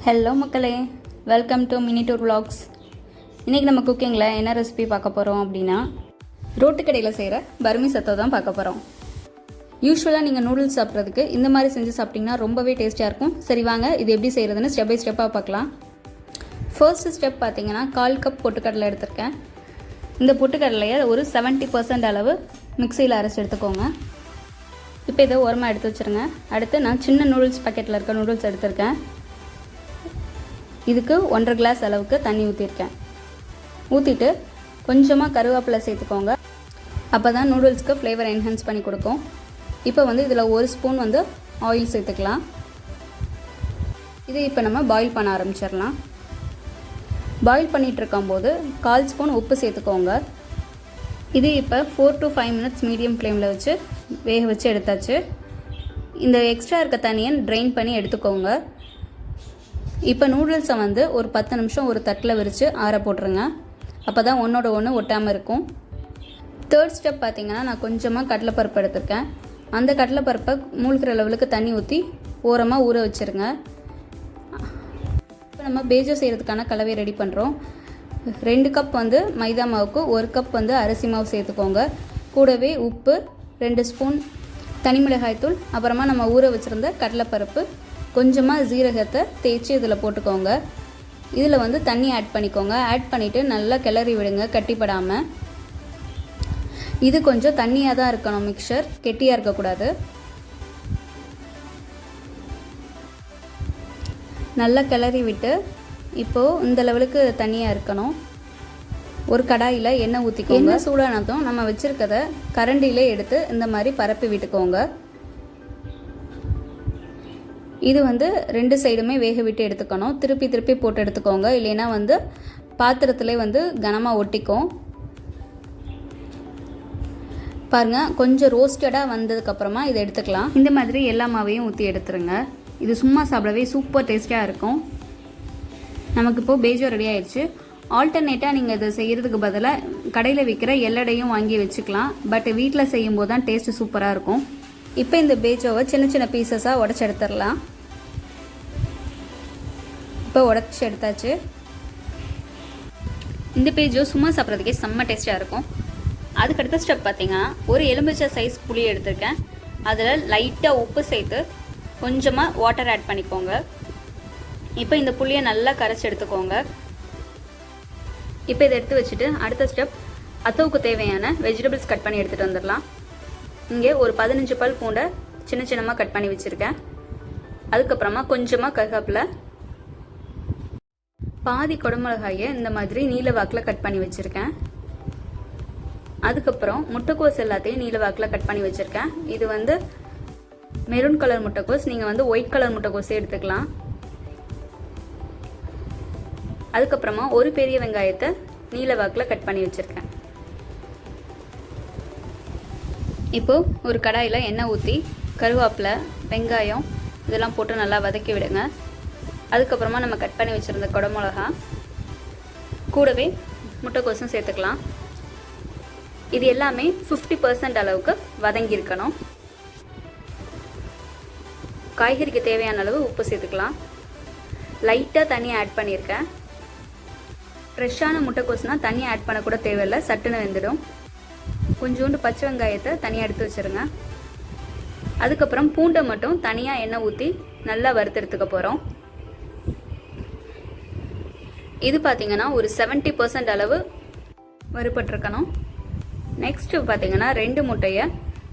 Hello மக்களே, welcome to mini tour vlogs. இன்றைக்கி நம்ம குக்கிங்கில் என்ன ரெசிபி பார்க்க போகிறோம் அப்படின்னா, ரோட்டு கடையில் செய்கிற பர்மீஸ் அத்தோ தான் பார்க்க போகிறோம். யூஸ்வலாக நீங்கள் நூடுல்ஸ் சாப்பிட்றதுக்கு இந்த மாதிரி செஞ்சு சாப்பிட்டிங்கன்னா ரொம்பவே டேஸ்டியாக இருக்கும். சரி வாங்க, இது எப்படி செய்கிறதுன்னு ஸ்டெப் பை ஸ்டெப்பாக பார்க்கலாம். ஃபர்ஸ்ட் ஸ்டெப் பார்த்தீங்கன்னா 1/4 கப் பொட்டுக்கடலை எடுத்திருக்கேன். இந்த பொட்டுக்கடலையை ஒரு 70% அளவு மிக்சியில் அரைச்சி எடுத்துக்கோங்க. இப்போ இதை ஓரமாக எடுத்து வச்சுருங்க. அடுத்து நான் சின்ன நூடுல்ஸ் பாக்கெட்டில் இருக்க நூடுல்ஸ் எடுத்திருக்கேன். இதுக்கு 1.5 கிளாஸ் அளவுக்கு தண்ணி ஊற்றிருக்கேன். ஊற்றிட்டு கொஞ்சமாக கருவேப்பிலை சேர்த்துக்கோங்க. அப்போ தான் நூடுல்ஸ்க்கு ஃப்ளேவர் என்ஹான்ஸ் பண்ணி கொடுக்கும். இப்போ இதில் 1 ஸ்பூன் ஆயில் சேர்த்துக்கலாம். இது இப்போ நம்ம பாயில் பண்ண ஆரம்பிச்சிடலாம். பாயில் பண்ணிகிட்ருக்கும்போது 1/4 ஸ்பூன் உப்பு சேர்த்துக்கோங்க. இது இப்போ 4 to 5 மினிட்ஸ் மீடியம் ஃப்ளேமில் வச்சு வேக வச்சு எடுத்தாச்சு. இந்த எக்ஸ்ட்ரா இருக்க தண்ணியை ட்ரெயின் பண்ணி எடுத்துக்கோங்க. இப்போ நூடுல்ஸை ஒரு 10 நிமிஷம் ஒரு தட்டில் விரித்து ஆற போட்டுருங்க. அப்போ தான் ஒன்றோட ஒன்று ஒட்டாமல் இருக்கும். தேர்ட் ஸ்டெப் பார்த்திங்கன்னா, நான் கொஞ்சமாக கடலைப்பருப்பு எடுத்திருக்கேன். அந்த கடலைப்பருப்பை மூழ்கிற லெவலுக்கு தண்ணி ஊற்றி ஓரமாக ஊற வச்சுருங்க. இப்போ நம்ம பேஜோ செய்கிறதுக்கான கலவையை ரெடி பண்ணுறோம். 2 கப் மைதா மாவுக்கு 1 கப் அரிசி மாவு சேர்த்துக்கோங்க. கூடவே உப்பு, 2 ஸ்பூன் தனி மிளகாய்த்தூள், அப்புறமா நம்ம ஊற வச்சுருந்த கடலைப்பருப்பு, கொஞ்சமாக ஜீரகத்தை தேய்ச்சி இதில் போட்டுக்கோங்க. இதில் தண்ணி ஆட் பண்ணிக்கோங்க. ஆட் பண்ணிவிட்டு நல்லா கிளறி விடுங்க, கட்டிப்படாமல். இது கொஞ்சம் தண்ணியாக தான் இருக்கணும், மிக்சர் கெட்டியாக இருக்கக்கூடாது. நல்லா கிளறி விட்டு இப்போது இந்த லெவலுக்கு தண்ணியாக இருக்கணும். ஒரு கடாயில் எண்ணெய் ஊற்றிக்கோங்க. எண்ணெய் சூடானதும் நம்ம வச்சுருக்கதை கரண்டிலே எடுத்து இந்த மாதிரி பரப்பி விட்டுக்கோங்க. இது 2 சைடுமே வேக விட்டு எடுத்துக்கணும். திருப்பி திருப்பி போட்டு எடுத்துக்கோங்க, இல்லைன்னா பாத்திரத்திலே கனமாக ஒட்டிக்கும். பாருங்கள், கொஞ்சம் ரோஸ்டடாக வந்ததுக்கப்புறமா இதை எடுத்துக்கலாம். இந்த மாதிரி எல்லா மாவையும் ஊற்றி எடுத்துருங்க. இது சும்மா சாப்பிடவே சூப்பர் டேஸ்டியாக இருக்கும். நமக்கு இப்போது பேஜோ ரெடி ஆயிடுச்சு. ஆல்டர்னேட்டாக நீங்கள் இதை செய்கிறதுக்கு பதிலாக கடையில் விற்கிற எல்லடையும் வாங்கி வச்சுக்கலாம். பட் வீட்டில் செய்யும்போது தான் டேஸ்ட்டு சூப்பராக இருக்கும். இப்போ இந்த பேஜோவை சின்ன சின்ன பீசஸாக உடச்சி எடுத்துடலாம். இப்போ உடச்சி எடுத்தாச்சு. இந்த பேஜோ சும்மா சாப்பிட்றதுக்கே செம்ம டேஸ்ட்டாக இருக்கும். அதுக்கடுத்த ஸ்டெப் பார்த்திங்கன்னா, ஒரு எலுமிச்சை சைஸ் புளி எடுத்திருக்கேன். அதில் லைட்டாக உப்பு சேர்த்து கொஞ்சமாக வாட்டர் ஆட் பண்ணிக்கோங்க. இப்போ இந்த புளியை நல்லா கரைச்சி எடுத்துக்கோங்க. இப்போ இதை எடுத்து வச்சுட்டு அடுத்த ஸ்டெப், அத்தோவுக்கு தேவையான வெஜிடபிள்ஸ் கட் பண்ணி எடுத்துகிட்டு வந்துடலாம். இங்கே ஒரு 15 பல் பூண்டை சின்ன சின்னமாக கட் பண்ணி வச்சுருக்கேன். அதுக்கப்புறமா கொஞ்சமாக கருவேப்பிலை, பாதி குடமிளகாயை இந்த மாதிரி நீல வாக்கில் கட் பண்ணி வச்சுருக்கேன். அதுக்கப்புறம் முட்டைக்கோஸ் எல்லாத்தையும் நீல வாக்கில் கட் பண்ணி வச்சுருக்கேன். இது மெரூன் கலர் முட்டைக்கோஸ், நீங்கள் ஒயிட் கலர் முட்டைக்கோஸே எடுத்துக்கலாம். அதுக்கப்புறமா ஒரு பெரிய வெங்காயத்தை நீல வாக்கில் கட் பண்ணி வச்சுருக்கேன். இப்போது ஒரு கடாயில் எண்ணெய் ஊற்றி கருவேப்பிலை, வெங்காயம் இதெல்லாம் போட்டு நல்லா வதக்கி விடுங்க. அதுக்கப்புறமா நம்ம கட் பண்ணி வச்சுருந்த குடமிளகா கூடவே முட்டைக்கோசும் சேர்த்துக்கலாம். இது எல்லாமே 50% அளவுக்கு வதங்கியிருக்கணும். காய்கறிக்கு தேவையான அளவு உப்பு சேர்த்துக்கலாம். லைட்டாக தண்ணி ஆட் பண்ணியிருக்கேன். ஃப்ரெஷ்ஷான முட்டைக்கோசுனால் தண்ணி ஆட் பண்ணக்கூட தேவையில்லை, சட்டுன்னு வெந்துடும். கொஞ்சோண்டு பச்சை வெங்காயத்தை தனியாக எடுத்து வச்சுருங்க. அதுக்கப்புறம் பூண்டை மட்டும் தனியாக எண்ணெய் ஊற்றி நல்லா வறுத்தெடுத்துக்க போகிறோம். இது பார்த்திங்கன்னா ஒரு 70% அளவு வறுபட்டிருக்கணும். நெக்ஸ்ட்டு பார்த்திங்கன்னா 2 முட்டையை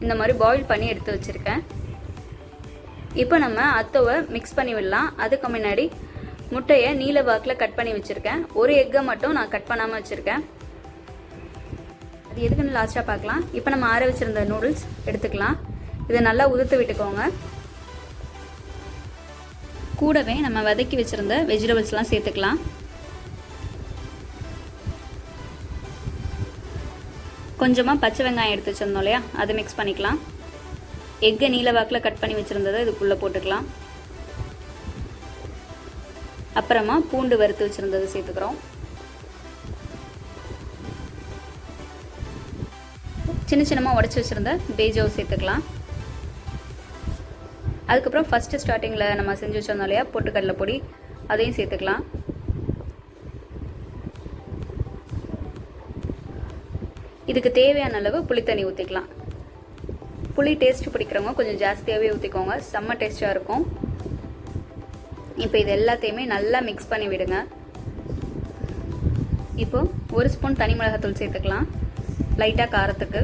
இந்த மாதிரி பாயில் பண்ணி எடுத்து வச்சுருக்கேன். இப்போ நம்ம அத்தோவை மிக்ஸ் பண்ணி விடலாம். அதுக்கு முன்னாடி முட்டையை நீல வாக்கில் கட் பண்ணி வச்சுருக்கேன். ஒரு எக்கை மட்டும் நான் கட் பண்ணாமல் வச்சுருக்கேன். அது எதுக்குன்னு லாஸ்ட்டாக பார்க்கலாம். இப்போ நம்ம ஆற வச்சுருந்த நூடுல்ஸ் எடுத்துக்கலாம். இதை நல்லா உதுத்து விட்டுக்கோங்க. கூடவே நம்ம வதக்கி வச்சுருந்த வெஜிடபிள்ஸ்லாம் சேர்த்துக்கலாம். கொஞ்சமாக பச்சை வெங்காயம் எடுத்து வச்சுருந்தோம் இல்லையா, அதை மிக்ஸ் பண்ணிக்கலாம். எக்கை நீல வாக்கில் கட் பண்ணி வச்சுருந்ததை இதுக்குள்ளே போட்டுக்கலாம். அப்புறமா பூண்டு வறுத்து வச்சுருந்ததை சேர்த்துக்கிறோம். சின்ன சின்னமாக உடச்சி வச்சுருந்த பேஜோவை சேர்த்துக்கலாம். அதுக்கப்புறம் ஃபஸ்ட்டு ஸ்டார்டிங்கில் நம்ம செஞ்சு வச்சோம் இல்லையா பொட்டுக்கடலை பொடி, அதையும் சேர்த்துக்கலாம். இதுக்கு தேவையான அளவு புளி தண்ணி ஊற்றிக்கலாம். புளி டேஸ்ட் பிடிக்கிறவங்க கொஞ்சம் ஜாஸ்தியாகவே ஊற்றிக்கோங்க, செம்ம டேஸ்ட்டாக இருக்கும். இப்போ இது எல்லாத்தையுமே நல்லா மிக்ஸ் பண்ணி விடுங்க. இப்போ 1 ஸ்பூன் தனி மிளகாத்தூள் சேர்த்துக்கலாம், லைட்டாக காரத்துக்கு.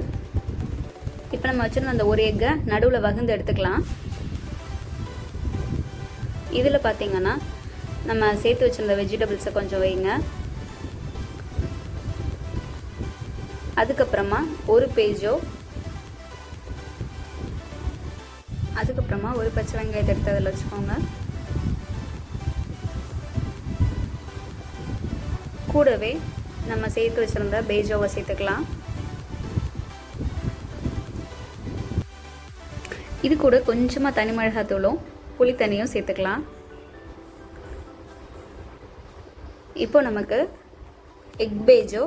இப்போ நம்ம வச்சுருந்த அந்த ஒரு எக்கை நடுவில் வகுந்து எடுத்துக்கலாம். இதில் பார்த்தீங்கன்னா நம்ம சேர்த்து வச்சுருந்த வெஜிடபிள்ஸை கொஞ்சம் வைங்க. அதுக்கப்புறமா ஒரு பேஜோ, அதுக்கப்புறமா ஒரு பச்சை வெங்காயத்தை எடுத்து அதில் வச்சுக்கோங்க. கூடவே நம்ம சேர்த்து வச்சுருந்த பேஜோவை சேர்த்துக்கலாம். இது கூட கொஞ்சமாக தனி மிளகாத்தூளும் புளி தண்ணியும் சேர்த்துக்கலாம். இப்போ நமக்கு எக் பேஜோ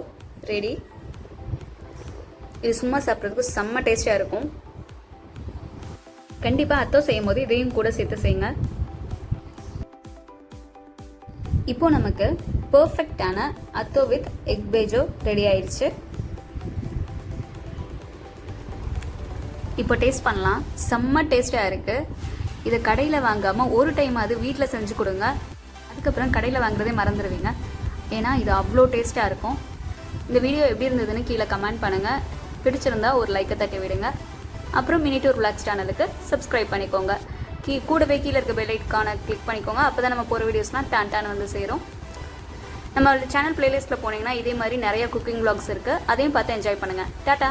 ரெடி. இது சும்மா சாப்பிட்றதுக்கு செம்ம டேஸ்டாக இருக்கும். கண்டிப்பாக அத்தோ செய்யும் போது இதையும் கூட சேர்த்து செய்யுங்க. இப்போ நமக்கு பர்ஃபெக்டான அத்தோ வித் எக் பேஜோ ரெடி ஆயிடுச்சு. இப்போ டேஸ்ட் பண்ணலாம். செம்ம டேஸ்டாக இருக்குது. இதை கடையில் வாங்காமல் ஒரு டைம் அது வீட்டில் செஞ்சு கொடுங்க. அதுக்கப்புறம் கடையில் வாங்குறதே மறந்துடுவீங்க, ஏன்னா இது அவ்வளோ டேஸ்ட்டாக இருக்கும். இந்த வீடியோ எப்படி இருந்ததுன்னு கீழே கமெண்ட் பண்ணுங்கள். பிடிச்சிருந்தா ஒரு லைக்கை தட்டி விடுங்க. அப்புறம் மினி டூர் விளாக்ஸ் சேனலுக்கு சப்ஸ்கிரைப் பண்ணிக்கோங்க. கூடவே கீழே இருக்க பெல் ஐக்கானை கிளிக் பண்ணிக்கோங்க. அப்போ தான் நம்ம போகிற வீடியோஸ்லாம் டான் வந்து சேரும். நம்ம சேனல் பிளேலிஸ்ட்டில் போனீங்கன்னா இதே மாதிரி நிறைய குக்கிங் vlogs இருக்குது, அதையும் பார்த்து என்ஜாய் பண்ணுங்கள். டாட்டா.